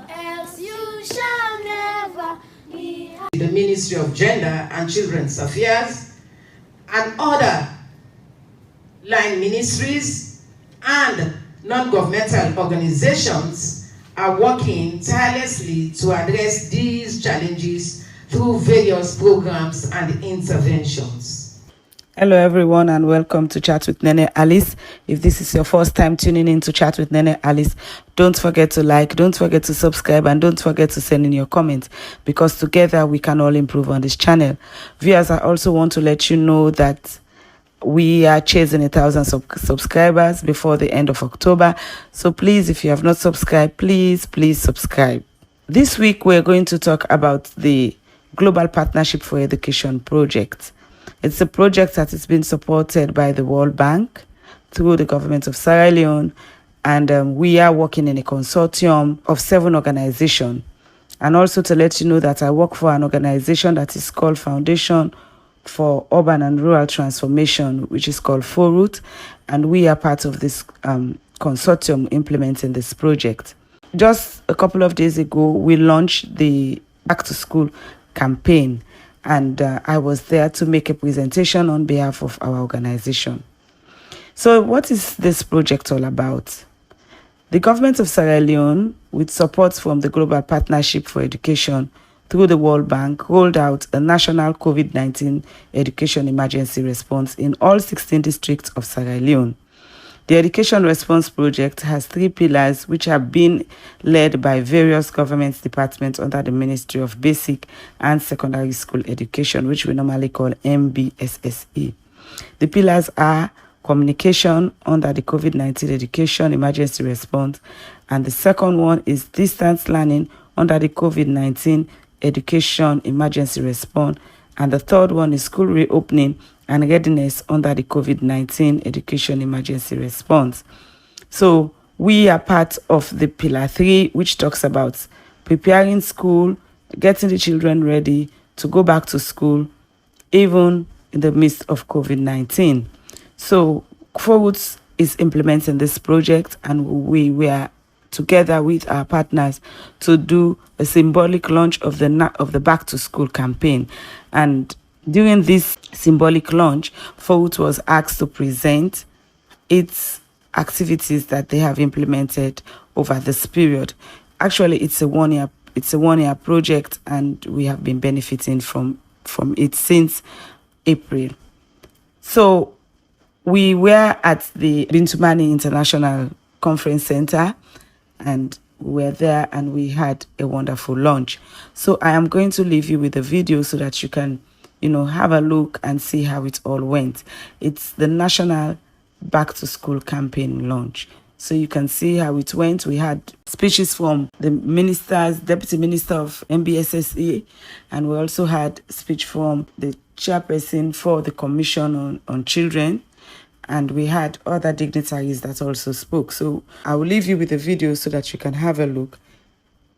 else you shall never be happy. The Ministry of Gender and Children's Affairs and other line ministries and non-governmental organizations are working tirelessly to address these challenges through various programs and interventions. Hello everyone and welcome to Chat with NennehAlice. If this is your first time tuning in to Chat with NennehAlice, don't forget to like, don't forget to subscribe, and don't forget to send in your comments, because together we can all improve on this channel. Viewers, I also want to let you know that we are chasing 1,000 subscribers before the end of October. So please, if you have not subscribed, please subscribe. This week we're going to talk about the Global Partnership for Education project. It's a project that is being supported by the World Bank through the government of Sierra Leone, and we are working in a consortium of 7 organizations. And also to let you know that I work for an organization that is called Foundation for Urban and Rural Transformation, which is called FORUT, and we are part of this consortium implementing this project. Just a couple of days ago, we launched the Back to School campaign, and I was there to make a presentation on behalf of our organization. So what is this project all about? The government of Sierra Leone, with support from the Global Partnership for Education through the World Bank, rolled out a national COVID-19 education emergency response in all 16 districts of Sierra Leone. The Education Response Project has 3 pillars which have been led by various government departments under the Ministry of Basic and Secondary School Education, which we normally call MBSSE. The pillars are communication under the COVID-19 Education Emergency Response, and the second one is distance learning under the COVID-19 Education Emergency Response, and the third one is school reopening and readiness under the COVID-19 Education Emergency Response. So we are part of the Pillar 3, which talks about preparing school, getting the children ready to go back to school, even in the midst of COVID-19. So FORUT is implementing this project, and we were together with our partners to do a symbolic launch of the Back to School campaign. And during this symbolic launch, FORUT was asked to present its activities that they have implemented over this period. Actually, it's a one-year project, and we have been benefiting from it since April. So we were at the Bintumani International Conference Center, and we were there and we had a wonderful launch. So I am going to leave you with a video so that you can have a look and see how it all went. It's the National Back to School campaign launch. So you can see how it went. We had speeches from the ministers, Deputy Minister of MBSSE, and we also had speech from the chairperson for the Commission on Children, and we had other dignitaries that also spoke. So I will leave you with the video so that you can have a look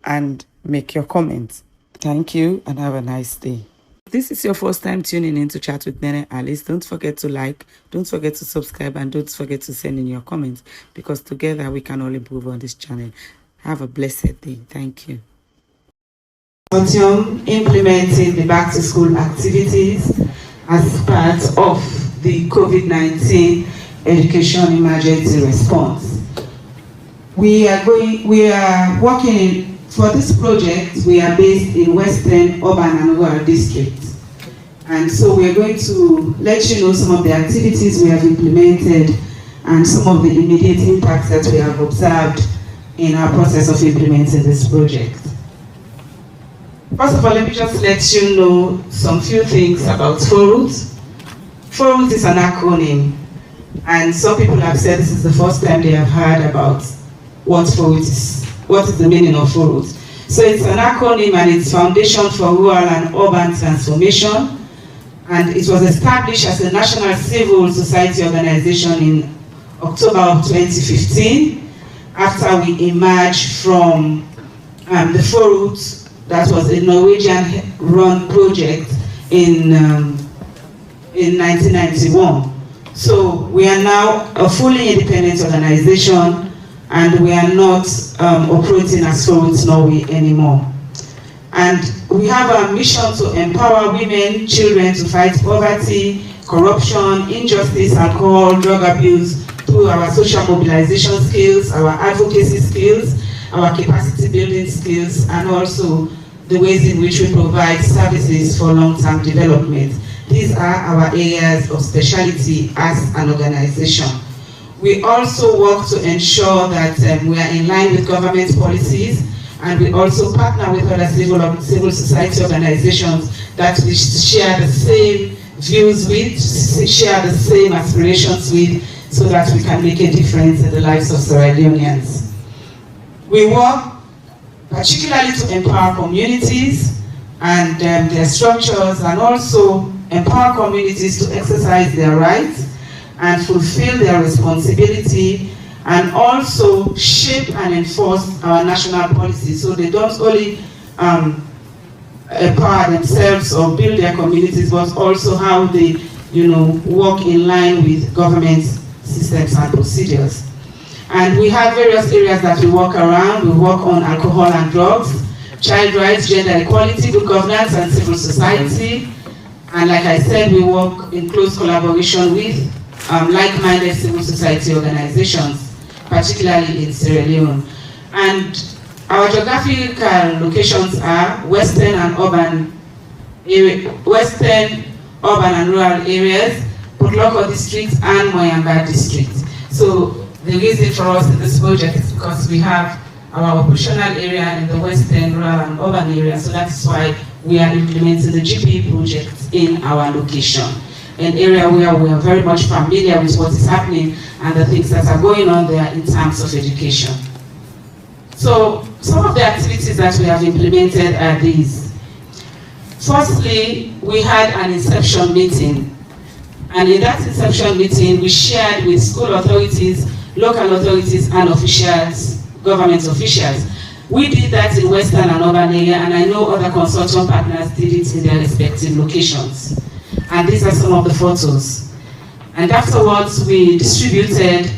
and make your comments. Thank you and have a nice day. If this is your first time tuning in to Chat with NennehAlice, don't forget to like, don't forget to subscribe, and don't forget to send in your comments, because together we can all improve on this channel. Have a blessed day. Thank you. Implementing the back to school activities as part of the COVID-19 education emergency response. We are working for this project. We are based in Western Urban and Rural District. And so we are going to let you know some of the activities we have implemented and some of the immediate impacts that we have observed in our process of implementing this project. First of all, let me just let you know some few things about FORUT. FORUT is an acronym, and some people have said this is the first time they have heard about what FORUT is. What is the meaning of FORUT? So it's an acronym, and it's Foundation for Rural and Urban Transformation, and it was established as a national civil society organization in October of 2015, after we emerged from the FORUT. That was a Norwegian-run project in 1991. So we are now a fully independent organization and we are not operating as Forward Norway anymore. And we have a mission to empower women, children to fight poverty, corruption, injustice, alcohol, drug abuse through our social mobilization skills, our advocacy skills, our capacity building skills, and also the ways in which we provide services for long-term development. These are our areas of specialty as an organization. We also work to ensure that we are in line with government policies, and we also partner with other civil society organizations that we share the same views with, share the same aspirations with, so that we can make a difference in the lives of Sierra Leoneans. We work particularly to empower communities and their structures, and also empower communities to exercise their rights and fulfill their responsibility, and also shape and enforce our national policies, so they don't only empower themselves or build their communities, but also how they, work in line with government systems and procedures. And we have various areas that we work around. We work on alcohol and drugs, child rights, gender equality, good governance, and civil society. And like I said, we work in close collaboration with like-minded civil society organizations, particularly in Sierra Leone. And our geographical locations are western and urban and rural areas, Putloko district and Moyamba district. So the reason for us in this project is because we have our operational area in the western, rural and urban area, so that's why we are implementing the GPE project in our location, an area where we are very much familiar with what is happening and the things that are going on there in terms of education. So some of the activities that we have implemented are these. Firstly, we had an Inception Meeting, and in that Inception Meeting we shared with school authorities, local authorities and officials, government officials. We did that in western and urban area, and I know other consortium partners did it in their respective locations. And these are some of the photos. And afterwards we distributed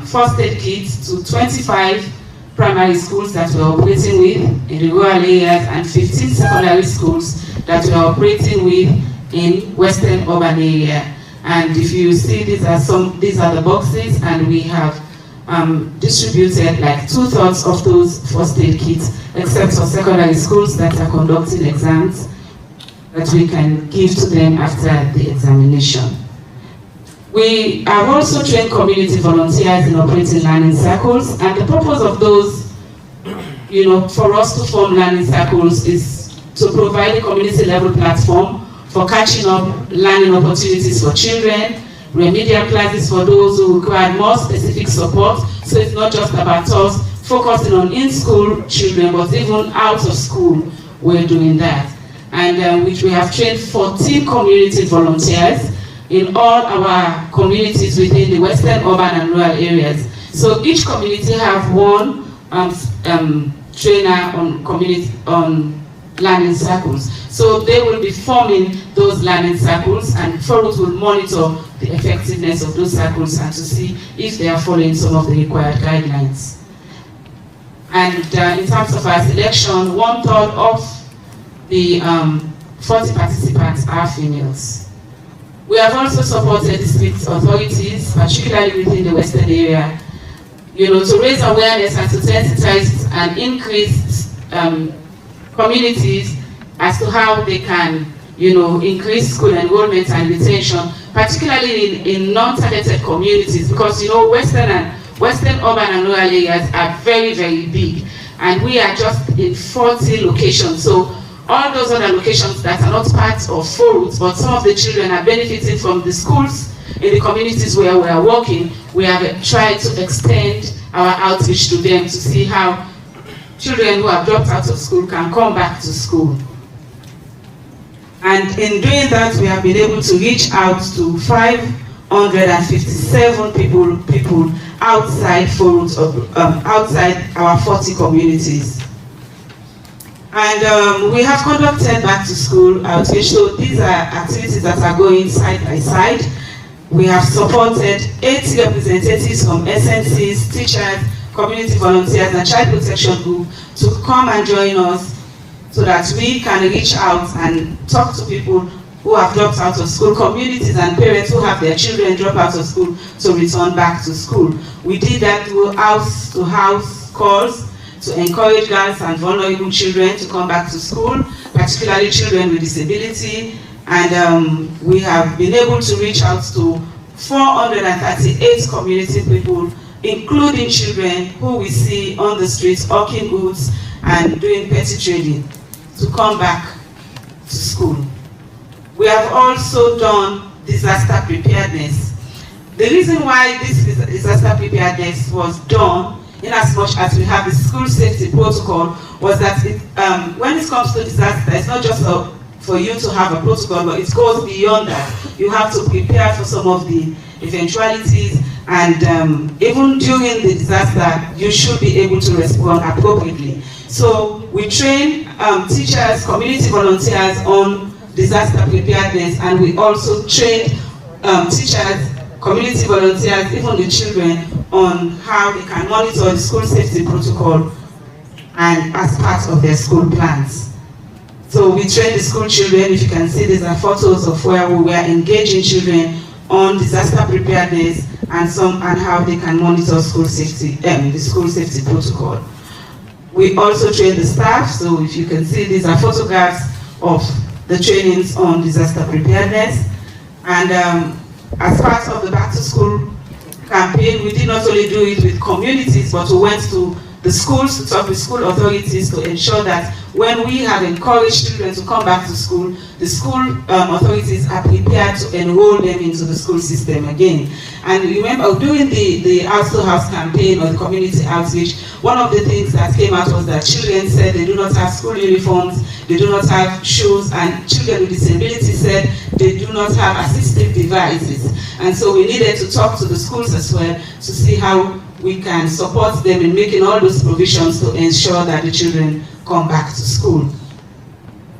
first aid kits to 25 primary schools that we're operating with in the rural areas, and 15 secondary schools that we're operating with in western urban area. And if you see, these are the boxes, and we have distributed like 2/3 of those first aid kits, except for secondary schools that are conducting exams that we can give to them after the examination. We have also trained community volunteers in operating learning circles, and the purpose of those, for us to form learning circles is to provide a community level platform for catching up learning opportunities for children, remedial classes for those who require more specific support. So it's not just about us focusing on in-school children, but even out of school, we're doing that. And which we have trained 14 community volunteers in all our communities within the western, urban and rural areas. So each community have one trainer on learning circles. So they will be forming those learning circles, and Forward will monitor the effectiveness of those circles and to see if they are following some of the required guidelines. And in terms of our selection, 1/3 of the 40 participants are females. We have also supported district authorities, particularly within the western area, to raise awareness and to sensitize and increase communities as to how they can, increase school enrollment and retention, particularly in non-targeted communities, because Western urban and rural areas are very, very big, and we are just in 40 locations. So all those other locations that are not part of Forward, but some of the children are benefiting from the schools in the communities where we are working, we have tried to extend our outreach to them to see how children who have dropped out of school can come back to school. And in doing that, we have been able to reach out to 557 people outside Forward, outside our 40 communities. And we have conducted back to school outreach. So these are activities that are going side by side. We have supported 80 representatives from SNCs, teachers, community volunteers and child protection group to come and join us so that we can reach out and talk to people who have dropped out of school, communities and parents who have their children drop out of school to return back to school. We did that through house-to-house calls to encourage girls and vulnerable children to come back to school, particularly children with disability. And we have been able to reach out to 438 community people, including children who we see on the streets hawking goods and doing petty trading, to come back to school. We have also done disaster preparedness. The reason why this disaster preparedness was done, in as much as we have the school safety protocol, was that when it comes to disaster, it's not just for you to have a protocol, but it goes beyond that. You have to prepare for some of the eventualities, and even during the disaster, you should be able to respond appropriately. So we train teachers, community volunteers on disaster preparedness, and we also train teachers, community volunteers, even the children, on how they can monitor the school safety protocol and as part of their school plans. So we train the school children. If you can see, these are photos of where we were engaging children on disaster preparedness and how they can monitor school safety, the school safety protocol. We also train the staff. So if you can see, these are photographs of the trainings on disaster preparedness. And as part of the back to school campaign, we did not only do it with communities, but we went to the schools to talk with school authorities to ensure that when we have encouraged children to come back to school, the school authorities are prepared to enroll them into the school system again. And remember, during the house-to-house campaign or the community outreach, one of the things that came out was that children said they do not have school uniforms, they do not have shoes, and children with disabilities said they do not have assistive devices. And so we needed to talk to the schools as well to see how we can support them in making all those provisions to ensure that the children come back to school.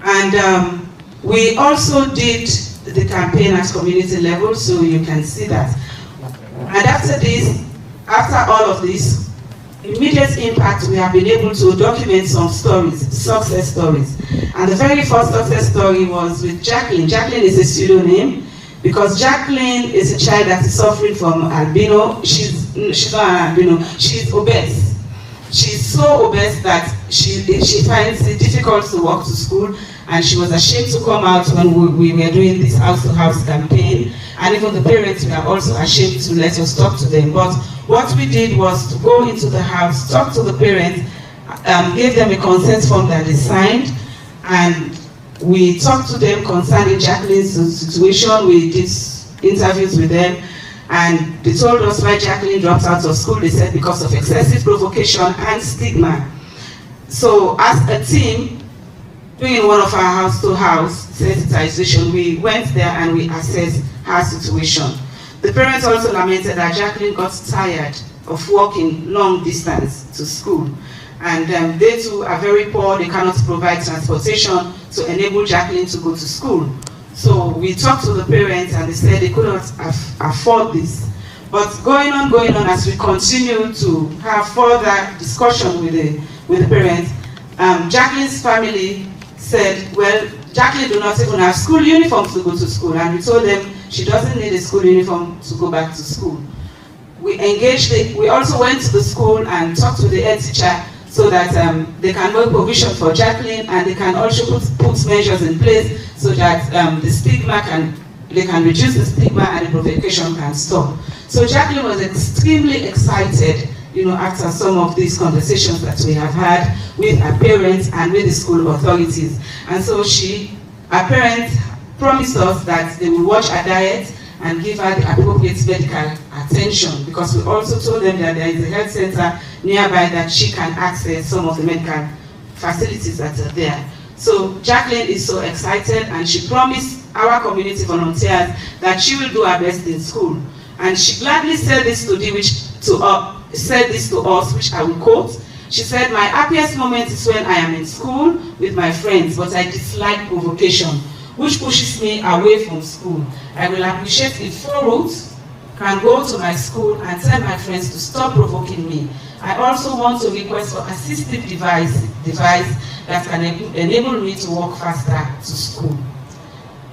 And we also did the campaign at community level, so you can see that. And after all of this, immediate impact, we have been able to document some stories, success stories. And the very first success story was with Jacqueline. Jacqueline is a pseudonym because Jacqueline is a child that is suffering from albino. She's not an albino, she's obese. She's so obese that she finds it difficult to walk to school, and she was ashamed to come out when we were doing this house-to-house campaign, and even the parents were also ashamed to let us talk to them. But what we did was to go into the house, talk to the parents, gave them a consent form that they signed, and we talked to them concerning Jacqueline's situation. We did interviews with them, and they told us why Jacqueline dropped out of school. They said because of excessive provocation and stigma. So as a team, doing one of our house-to-house sensitization, we went there and we assessed her situation. The parents also lamented that Jacqueline got tired of walking long distance to school. And they too are very poor. They cannot provide transportation to enable Jacqueline to go to school. So we talked to the parents and they said they couldn't afford this. But going on as we continue to have further discussion with the parents, Jacqueline's family said, well, Jacqueline do not even have school uniforms to go to school, and we told them she doesn't need a school uniform to go back to school. We also went to the school and talked to the head teacher so that they can make provision for Jacqueline, and they can also put measures in place so that they can reduce the stigma and the provocation can stop. So Jacqueline was extremely excited, after some of these conversations that we have had with her parents and with the school authorities. And so her parents promised us that they will watch her diet and give her the appropriate medical attention, because we also told them that there is a health center nearby that she can access some of the medical facilities that are there. So Jacqueline is so excited, and she promised our community volunteers that she will do her best in school. And she gladly said this to us, which I will quote. She said, "My happiest moment is when I am in school with my friends, but I dislike provocation, which pushes me away from school. I will appreciate if 4 Ruths can go to my school and tell my friends to stop provoking me. I also want to request for assistive device that can enable me to walk faster to school.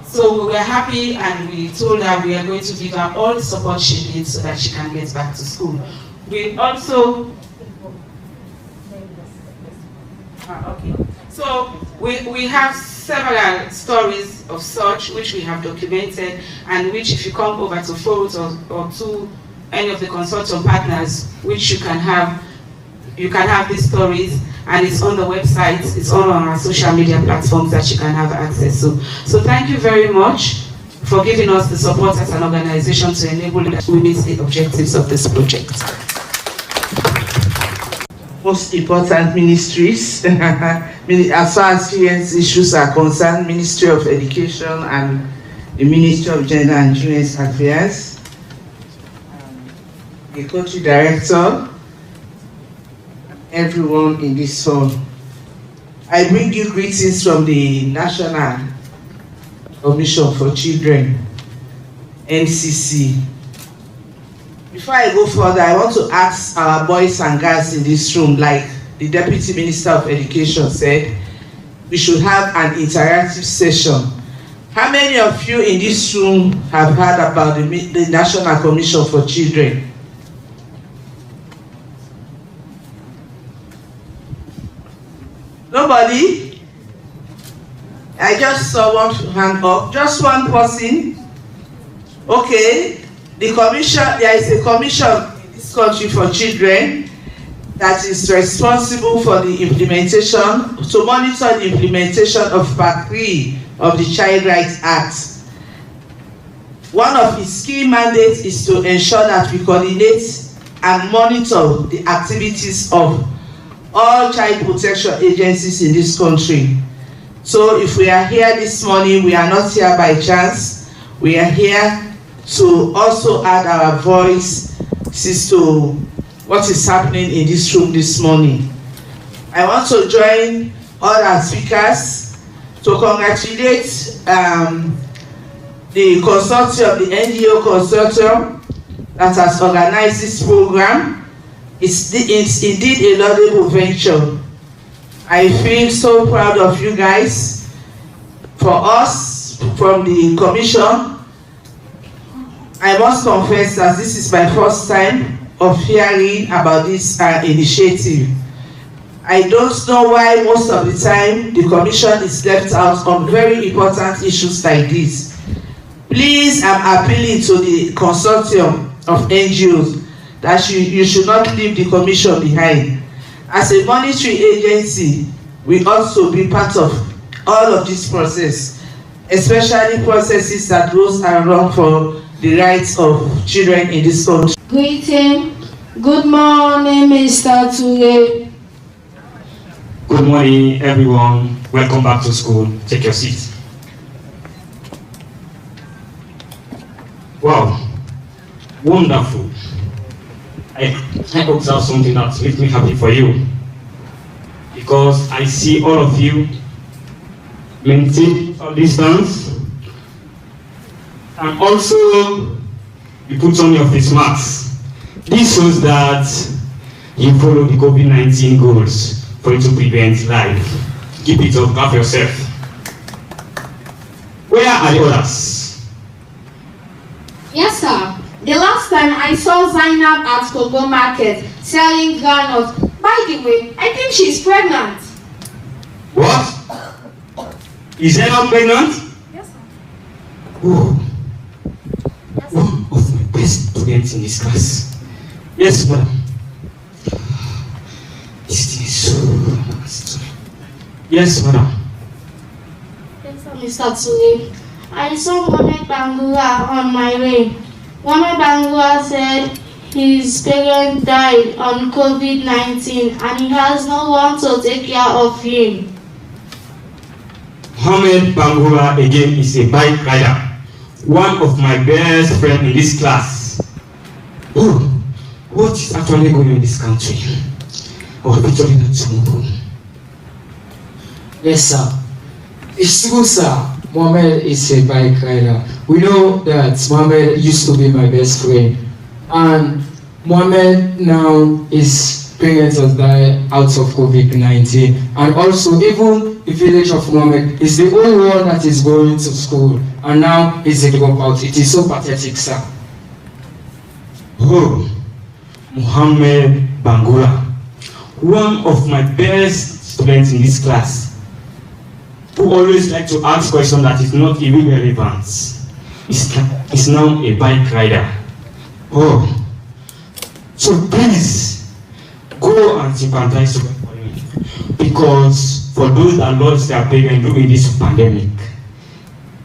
So we were happy and we told her we are going to give her all the support she needs so that she can get back to school. We also, so we have several stories of such which we have documented, and which if you come over to Forut or to any of the consortium partners, which you can have these stories, and it's on the website, it's all on our social media platforms that you can have access to. So thank you very much for giving us the support as an organization to enable that we meet the objectives of this project. Most important ministries, as far as students issues are concerned, Ministry of Education and the Ministry of Gender and Children's Affairs, the country director, everyone in this hall. I bring you greetings from the National Commission for Children, NCC. Before I go further, I want to ask our boys and girls in this room, like the Deputy Minister of Education said, we should have an interactive session. How many of you in this room have heard about the National Commission for Children? Nobody? I just saw one hand up. Just one person? Okay. The commission, there is a commission in this country for children that is responsible for the implementation, to monitor the implementation of Part 3 of the Child Rights Act. One of its key mandates is to ensure that we coordinate and monitor the activities of all child protection agencies in this country. So if we are here this morning, we are not here by chance. We are here to also add our voices to what is happening in this room this morning. I want to join all our speakers to congratulate the consortium, the NGO consortium that has organized this program. It's indeed a laudable venture. I feel so proud of you guys. For us, from the commission, I must confess that this is my first time of hearing about this initiative. I don't know why most of the time the commission is left out on very important issues like this. Please, I'm appealing to the consortium of NGOs that you should not leave the commission behind. As a monetary agency, we also be part of all of this process, especially processes that goes around for the rights of children in this country. Greeting. Good morning, Mr. Ture. Good morning, everyone. Welcome back to school. Take your seats. Wow, wonderful. I observed something that makes me happy for you, because I see all of you maintain a distance, and also you put on your face masks. This shows that you follow the COVID-19 goals for you to prevent life. Keep it up, clap yourself. Where are the others? Yes, sir. The last time I saw Zainab at Kogo Market selling granules. By the way, I think she's pregnant. What? Is Zainab pregnant? Yes, sir. Oh, one of my best students in this class. Yes, madam. This thing is so... Yes, madam. Yes, sir, Mr. Ture. I saw Mohamed Bangura on my way. Mohamed Bangura said his parents died on COVID-19 and he has no one to take care of him. Mohamed Bangura again is a bike rider, one of my best friends in this class. Oh, what is actually going on in this country? Or are we talking about tomorrow? Yes, sir. It's true, sir. Mohamed is a bike rider. We know that Mohamed used to be my best friend, and Mohamed now is parents was died out of COVID-19, and also even the village of Mohammed is the only one that is going to school, and now is a dropout. It is so pathetic, sir. Oh, Muhammad Bangura, one of my best students in this class, who always like to ask questions that is not even relevant, is now a bike rider. Oh, so please go and sympathize for me, because for those that lost their parents during this pandemic,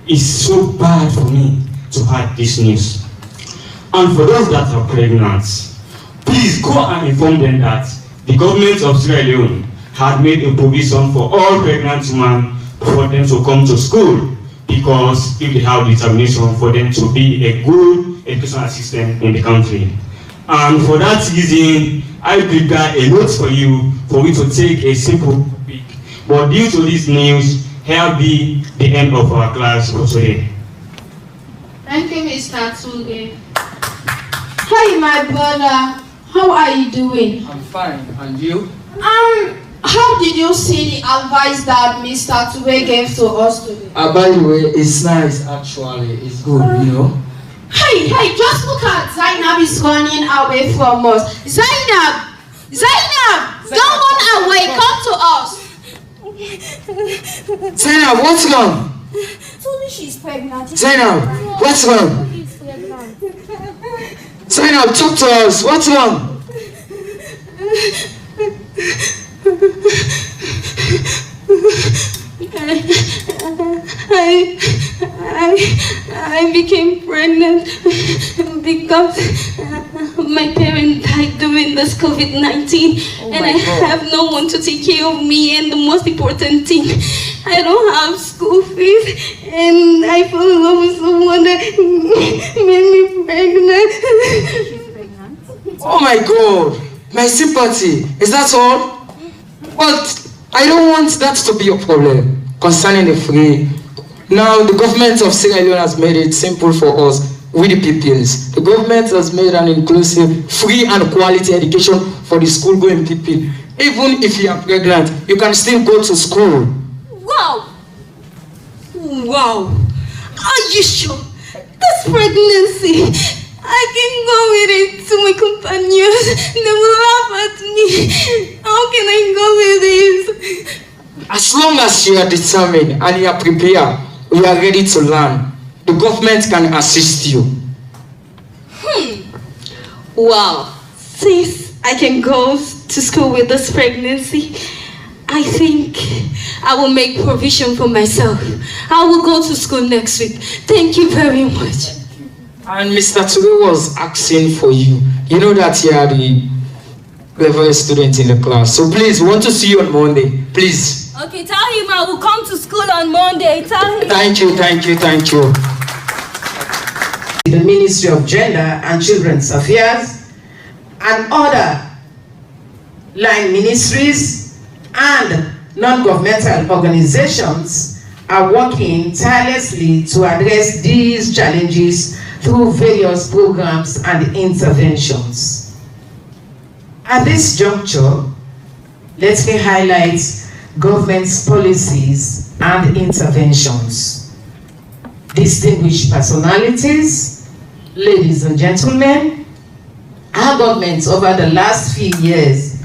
it's so bad for me to have this news. And for those that are pregnant, please go and inform them that the government of Sierra Leone had made a provision for all pregnant women for them to come to school, because if they have determination for them to be a good educational system in the country. And for that reason, I prepare a note for you to take a simple topic. But due to this news, here be the end of our class for today. Thank you, Mr. Tunge. Hi, my brother. How are you doing? I'm fine, and you? How did you see the advice that Mr. Tunge gave to us today? By the way, it's nice actually. It's good, you know. Hey, just look at Zainab is running away from us. Zainab, don't run away. Come to us. Zainab, what's wrong? Told me she's pregnant. Zainab, what's wrong? Zainab, talk to us. What's wrong? I became pregnant because my parents died during this COVID-19, and I have no one to take care of me. And the most important thing, I don't have school fees, and I fell in love with someone that made me pregnant. Oh my God, my sympathy. Is that all? But I don't want that to be a problem concerning the free. Now the government of Sierra Leone has made it simple for us, we the peoples. The government has made an inclusive, free and quality education for the school-going people. Even if you are pregnant, you can still go to school. Wow. Are you sure? That's pregnancy. I can go with it to my companions. They will laugh at me. How can I go with this? As long as you are determined and you are prepared, you are ready to learn, the government can assist you. Wow. Since I can go to school with this pregnancy, I think I will make provision for myself. I will go to school next week. Thank you very much. And Mr. Ture was asking for you. You know that you are the cleverest student in the class. So please, we want to see you on Monday. Please. Okay, tell him I will come to school on Monday. Tell him. Thank you. The Ministry of Gender and Children's Affairs and other line ministries and non-governmental organizations are working tirelessly to address these challenges through various programs and interventions. At this juncture, let me highlight government's policies and interventions. Distinguished personalities, ladies and gentlemen, our government over the last few years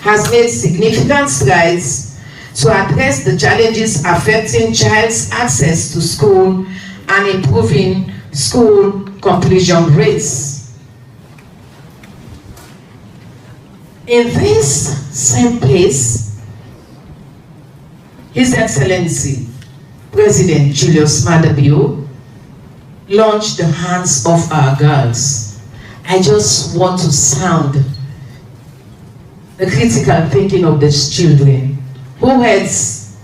has made significant strides to address the challenges affecting child's access to school and improving school completion rates. In this same place, His Excellency President Julius Maada Bio launched the Hands of Our Girls. I just want to sound the critical thinking of these children. Who heads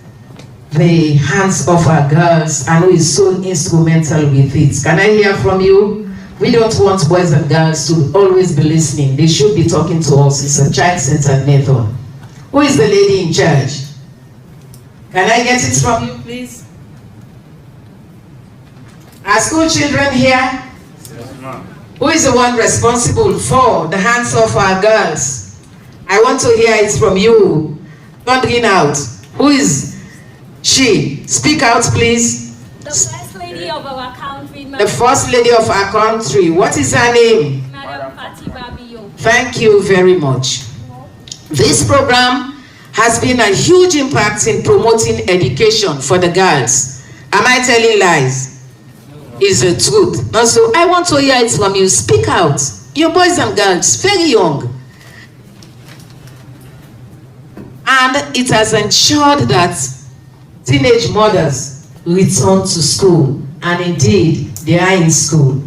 the Hands of Our Girls and who is so instrumental with it? Can I hear from you? We don't want boys and girls to always be listening. They should be talking to us. It's a child-centered method. Who is the lady in charge? Can I get it from you, please? Are school children here? Yes, ma'am. Who is the one responsible for the Hands of Our Girls? I want to hear it from you. Thundering out. Who is she? Speak out, please. The First Lady of our country. The First Lady of our country. What is her name? Thank you very much. This program has been a huge impact in promoting education for the girls. Am I telling lies? Is the truth. Also, I want to hear it from you. Speak out. Your boys and girls, very young. And it has ensured that teenage mothers return to school. And indeed, they are in school.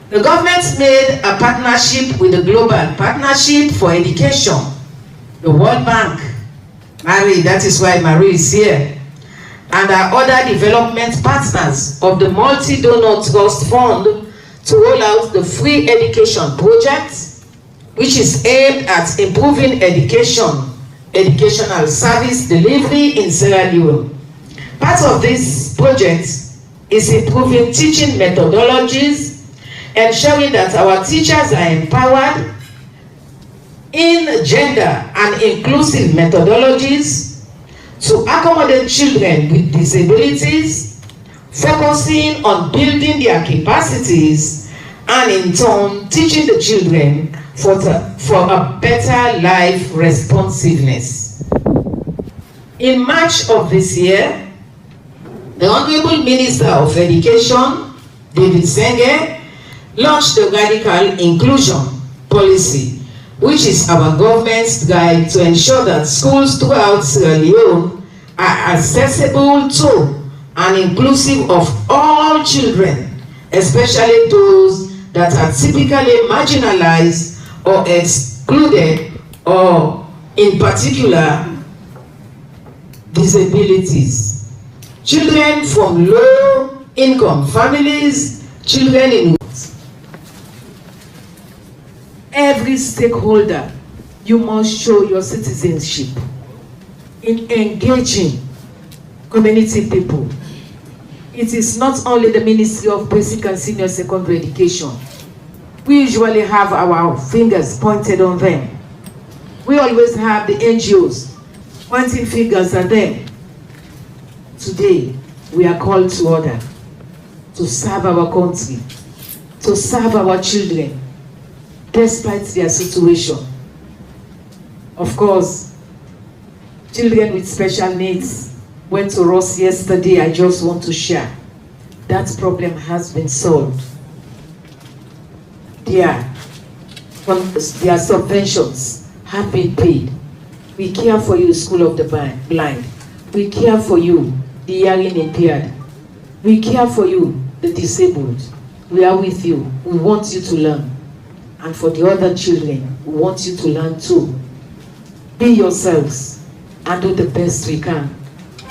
The government made a partnership with the Global Partnership for Education, the World Bank. Marie, that is why Marie is here. And our other development partners of the Multi-Donor Trust Fund to roll out the free education project, which is aimed at improving educational service delivery in Sierra Leone. Part of this project is improving teaching methodologies, ensuring that our teachers are empowered in gender and inclusive methodologies to accommodate children with disabilities, focusing on building their capacities and in turn teaching the children for a better life responsiveness. In March of this year, the Honorable Minister of Education, David Senge, launched the Radical Inclusion Policy, which is our government's guide to ensure that schools throughout Sierra Leone are accessible to and inclusive of all children, especially those that are typically marginalized or excluded, or in particular, disabilities. Children from low-income families, children in every stakeholder, you must show your citizenship in engaging community people. It is not only the Ministry of Basic and Senior Secondary Education. We usually have our fingers pointed on them. We always have the NGOs pointing fingers at them. Today, we are called to order to serve our country, to serve our children, despite their situation. Of course, children with special needs went to us yesterday. I just want to share. That problem has been solved. Their subventions have been paid. We care for you, School of the Blind. We care for you, the hearing impaired. We care for you, the disabled. We are with you. We want you to learn. And for the other children, we want you to learn too. Be yourselves and do the best we can.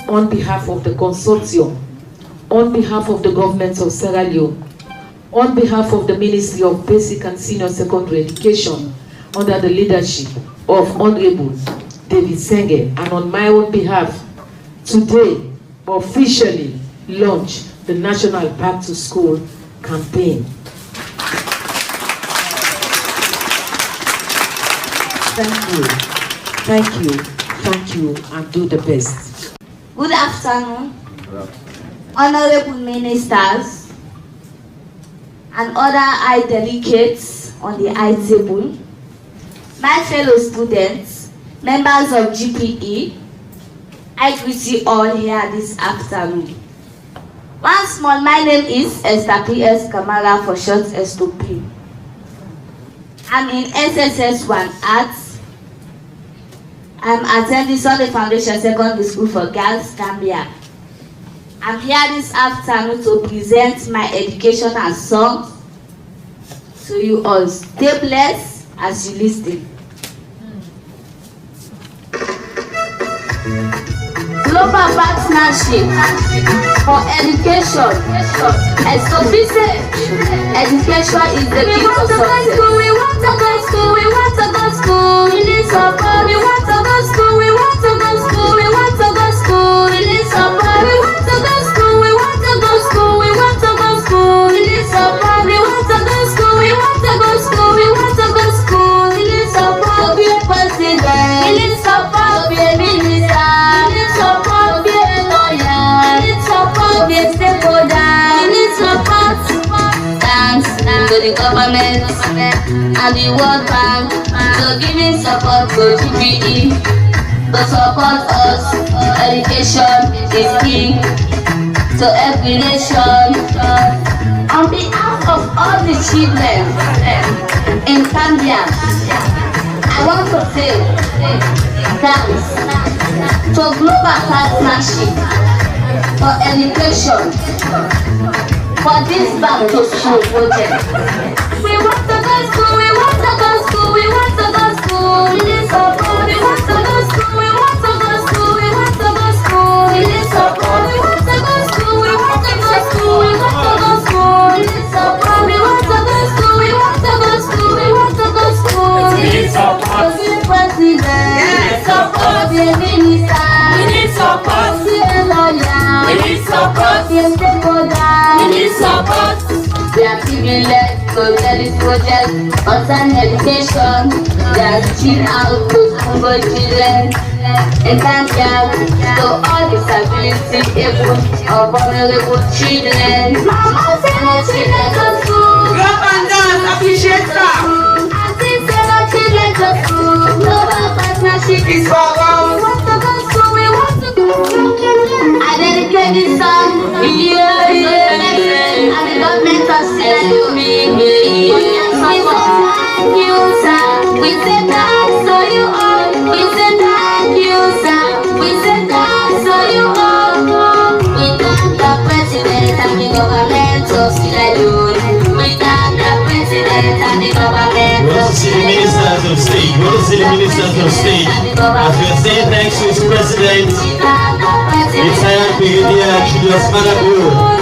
On behalf of the consortium, on behalf of the government of Sierra Leone, on behalf of the Ministry of Basic and Senior Secondary Education, under the leadership of Honorable David Senge, and on my own behalf, today officially launch the National Back to School campaign. Thank you, and do the best. Good afternoon, honorable ministers and other high delegates on the high table, my fellow students, members of GPE, I greet you all here this afternoon. Once more, my name is Esther P.S. Kamara, for short S2P. I'm in SSS1 Arts. I'm attending Sunday Foundation Secondary School for Girls, Gambia. I'm here this afternoon to present my educational song to you all. Stay blessed as you listen. Global Partnership for Education. Education is the key to success. We want to go school, we want to go school. We need support. We want to go school, we want to go school. We want to go school, we need support. We want to go school, we want to go school. We want to go school, we need support. We want to go school, we want to go school. We want to go school, we need support. the government and the World Bank to giving support to GPE to support us. Education is key to every nation. On behalf of all the children in Zambia, I want to say thanks to Global Partnership for Education for this back to school project. We want to go school, we want to go school, we want to go school. We need support. We want to go school, we want to go school, we want to go school. We need support. We want to go school, we want to go school, we want to go school. We need support. We want to go school, we want to go school, we want to go school. We need support. We need president. Support the minister. We need support. The lawyer. We need support. The stakeholder. We need support. We are privileged to get this project concerning education. We are reaching out to hungry children in Zambia, to all disability able or vulnerable children. Mama say no children go school. Clap and dance, appreciate that. Auntie say no children go school. Global Partnership It's for all. we want to go school, we want to go school. I dedicate this song to the president and the government of Sierra Leone. We say thank you, sir. We say thanks to you all. We say thank you, sir. We say thanks to you all. We thank the president and the government of Sierra Leone. We thank the president and the government We want to see the ministers of state. We want to see the ministers of state. As we are saying thanks to his president, retired Brigadier Julius Malabo.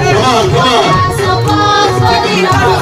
Come on, come on.